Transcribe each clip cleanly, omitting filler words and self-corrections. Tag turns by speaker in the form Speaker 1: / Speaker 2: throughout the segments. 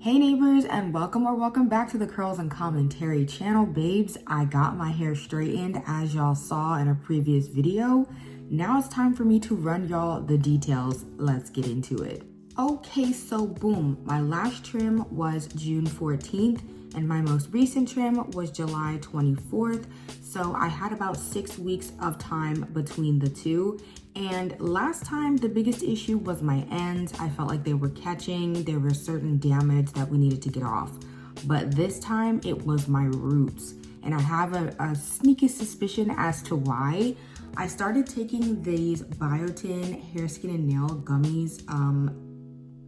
Speaker 1: Hey neighbors, and welcome back to the Curls and Commentary channel. Babes, I got my hair straightened as y'all saw in a previous video. Now it's time for me to run y'all the details. Let's get into it. Okay, so boom, my last trim was June 14th and my most recent trim was July 24th. So I had about 6 weeks of time between the two. And last time, the biggest issue was my ends. I felt like they were catching. There was certain damage that we needed to get off. But this time, it was my roots. And I have a sneaky suspicion as to why. I started taking these biotin hair, skin, and nail gummies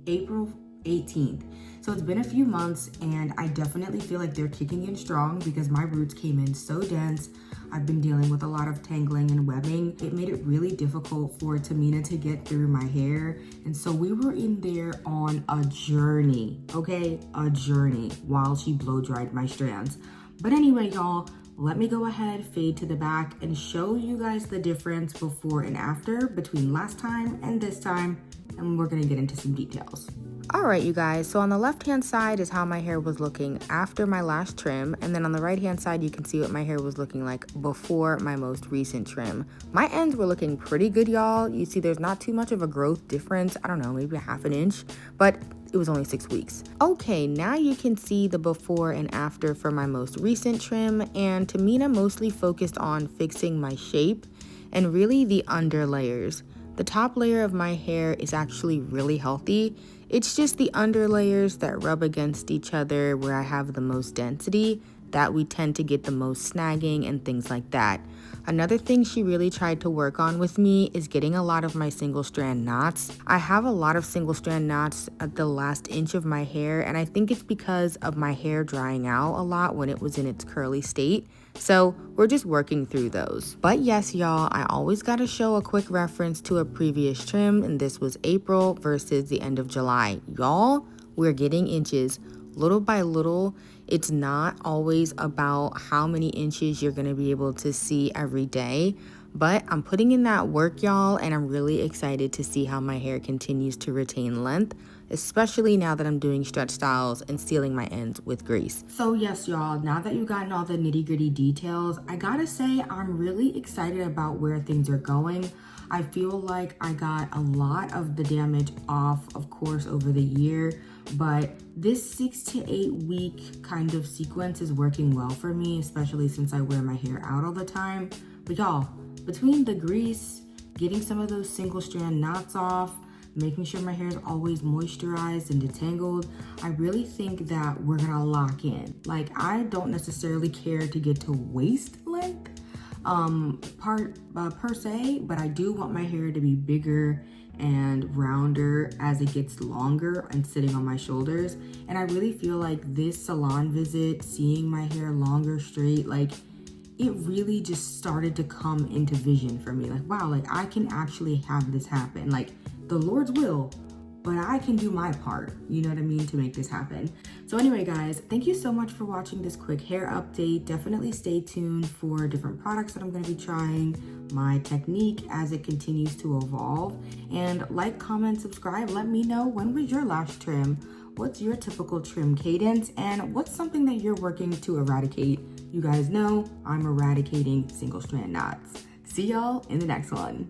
Speaker 1: April 18th. So it's been a few months and I definitely feel like they're kicking in strong because my roots came in so dense. I've been dealing with a lot of tangling and webbing. It made it really difficult for Tamina to get through my hair. And so we were in there on a journey, okay? A journey while she blow dried my strands. But anyway, y'all, let me go ahead, fade to the back and show you guys the difference before and after between last time and this time. And we're gonna get into some details. All right, you guys, so on the left-hand side is how my hair was looking after my last trim, and then on the right-hand side, you can see what my hair was looking like before my most recent trim. My ends were looking pretty good, y'all. You see there's not too much of a growth difference. I don't know, maybe a half an inch, but it was only 6 weeks. Okay, now you can see the before and after for my most recent trim, and Tamina mostly focused on fixing my shape and really the under layers. The top layer of my hair is actually really healthy. It's just the under layers that rub against each other where I have the most density that we tend to get the most snagging and things like that. Another thing she really tried to work on with me is getting a lot of my single strand knots. I have a lot of single strand knots at the last inch of my hair, and I think it's because of my hair drying out a lot when it was in its curly state. So we're just working through those. But yes, y'all, I always gotta show a quick reference to a previous trim, and this was April versus the end of July. Y'all, we're getting inches little by little. It's not always about how many inches you're gonna be able to see every day, but I'm putting in that work, y'all, and I'm really excited to see how my hair continues to retain length, especially now that I'm doing stretch styles and sealing my ends with grease. So yes, y'all, now that you've gotten all the nitty-gritty details, I gotta say I'm really excited about where things are going. I feel like I got a lot of the damage off, of course, over the year, but this 6 to 8 week kind of sequence is working well for me, especially since I wear my hair out all the time. But y'all, between the grease, getting some of those single strand knots off, making sure my hair is always moisturized and detangled, I really think that we're gonna lock in. Like, I don't necessarily care to get to waist length per se, but I do want my hair to be bigger and rounder as it gets longer and sitting on my shoulders. And I really feel like this salon visit, seeing my hair longer, straight, like it really just started to come into vision for me. Like, wow, like I can actually have this happen. Like, the Lord's will, but I can do my part, you know what I mean, to make this happen. So anyway, guys, thank you so much for watching this quick hair update. Definitely stay tuned for different products that I'm gonna be trying, my technique as it continues to evolve. And like, comment, subscribe, let me know, when was your last trim? What's your typical trim cadence? And what's something that you're working to eradicate? You guys know I'm eradicating single strand knots. See y'all in the next one.